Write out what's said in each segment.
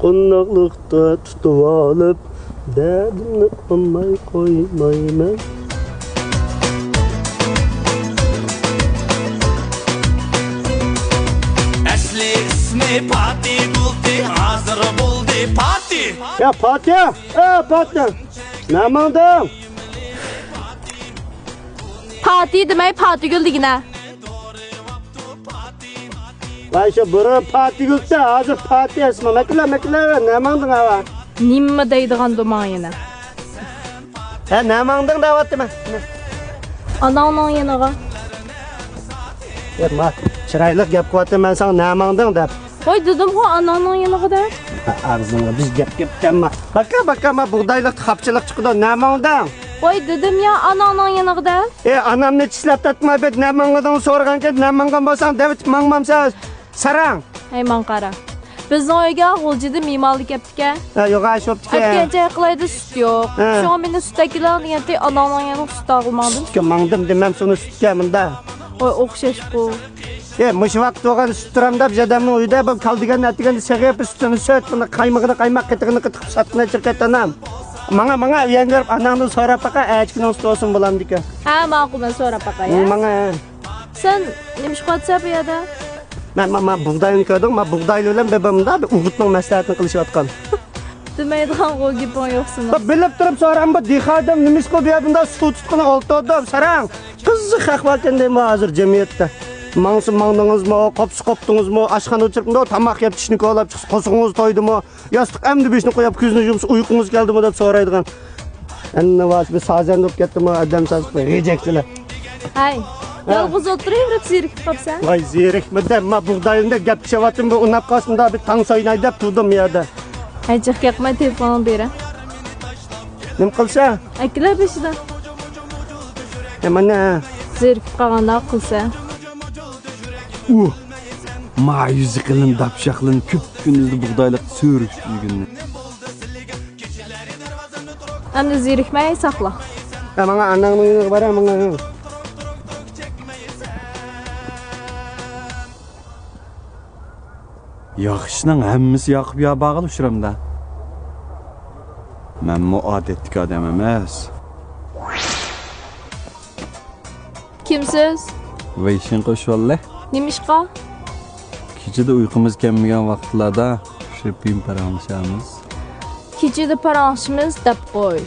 Qonaqlıqda tutib olib, dardimni olmay qo'ymayman. Asli ismi Pati Gulti, hazır buldi Pati. Ya Fatih, Fatih. Namandan? Pati demay Patigül digine. Vay şu bura Fatih Gül'de hazır Fatih ismi. Mekle namandan hava. Nimme deydigan duman yana. Namandan da vatım. Ananın yanağa. Ma, çıraylık gap qıvatım ben sana namandan dep. Vay dedim ha ananın yanağa da. Ağzına biz gap demma. Baka ma buğdaylık kapçılık çıkıdı namandan. Vay dedim ya ananın yanağa da. Anam ne çislep tatma bet namandan sorganken namandan bolsam devit mangmamsa sarang. Hey manqara. Bizning uyga g'o'jida mimarlik yapdik-a. Yo'q, shoptika. Aytgancha qilaydi sut yo'q. Shu an meni sutakilar niyati anamning yana sut olmadim. Sutga mangdim demam suni sutga munda. Voy o'xshashku. Mush vaqt o'g'an sutram deb jadamning uyida bu kaldigan natigan chaqib sutini sut buni qaymog'ini qaymoq qitig'ini qitib satqina chirkatanam. Manga yangar anamni so'rab baqa achkina sut olsin bo'lamdika. Ha, ma'qul men so'rab baqa ya. Manga Sen nima ish qilsa bu yerda? Men buğdayni ko'rdim, men buğdayli bilan bebamda o'g'itning maslahatini qilishayotgan. Demaydigan g'o'gipon yo'qsin. Bilib turib so'ram bu dehadam nima ish qilib bunda sut tutqini oltirdim, sarang. Qiziq ahvoldan deyman hozir jamiyatda. Mangdingizmi, qopdingizmi, oshxona o'chiribmi, tomoq yeb tishni ko'lab chiqsiz, qo'shingiz to'ydimi, yostiq amdi beshni qo'yib ko'zni yumsiz uyqungiz keldimi deb so'raydigan. Endi vas bir sazan bo'lib ketdimi, adam saz rejektilar. Hay. Yolg'iz o'tirib zerikib qolsan. Voy zerikmida, men buğdayimda gap chavotdim, bu unab qolsinda bir tang so'ynay deb turdim bu yerda. Hay, chiqib qolmay telefonini bera. Nima qilsa? Akalar beshida. Mana Zerikib qolganda qilsa. Ma'yuzi qilin dapshaqlin ko'p kunduzda buğdayliq so'rish yig'inni. Endi zerikmay saqla. Menga anangning uyiga boraman. Yaxshining hammasi yoqib yo bag'il ushramda. Men mu odatdagi odam emas. Kimsiz? Veyshin qo'shvalla. Nima ishqa? Kechada uyqumiz kelmagan vaqtlarda shirpim paranglashamiz. Kechada paranglashimiz deb qo'y.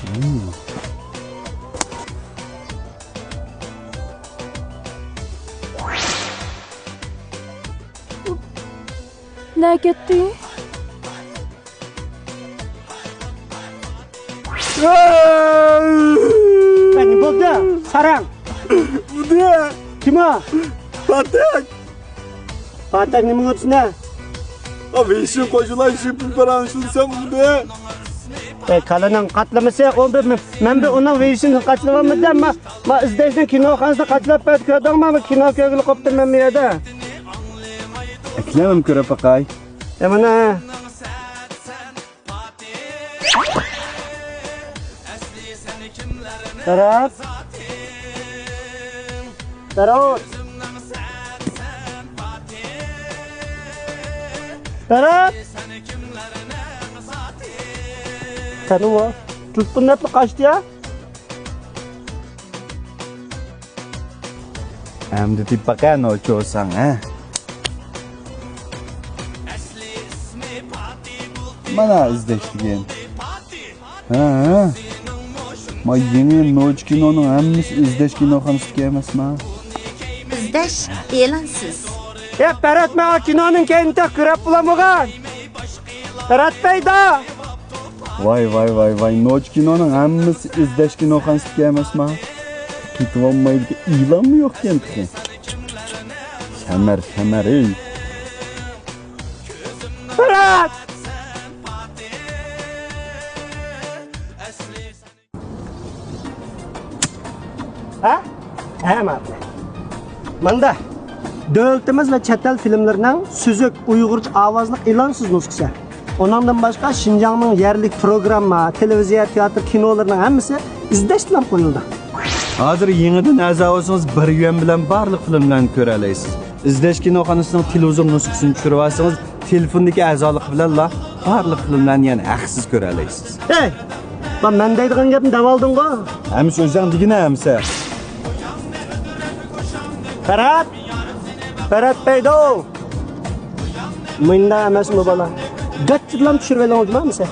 Ne gitti? Beni buldu. Sarang. Bu ne? Kim o? Patak. Patak nima o'tsina? Veyshin qo'shilar shirpim paranglashsam bu ne? Kalaning qatlamasa, men bir uning veyishini qatlamadim. Men izdashni kinoxonasida qatlab ko'rdimmi? Kino ko'rgili qopdim men bu yerda. Aklamam ko'ra paqay. Mana Taraf. Taraf. Taraf. Tanıma. Tuttun hep kaçtı ya? Hem de paqay no cho'san, ha? Mana izlashdigan. Ha. Ma yeni Noch kinoning hammasi izlash kinoxonasiga emasmi? Izlash e'lonsiz. Berat men kinoning keyinda kirib bulamagan. Berat payda. Vay. Noch kinoning hammasi izlash kinoxonasiga emasmi? Ketib olmaydi. E'lonmi yo'q ekan? Samar ey. Berat! Ha? Hemen. Manda davlatimiz ve chet el filmlarining suzuk Uyg'urcha ovozli e'lonsiz nusxasi. Ondan başqa Şinjanning yerlik programma, televiziya, teatr, kinolarining hammasi izlash bilan qo'yildi. Hozir yangidan a'zo bo'lsangiz 1 yuan bilan barliq filmlarni ko'ra olasiz. İzlash kinoxonasining televizor nusxasini tushirib olsangiz telefondagi a'zolik bilan la barliq filmlarni yana haqsiz ko'ra olasiz. Ey, lan men deydigan gapni deb olding-ku. Hamish o'zing digina hamsa. Ferhat peydo. Menda emasmi bola? Gatchidan tushirib olamizmi?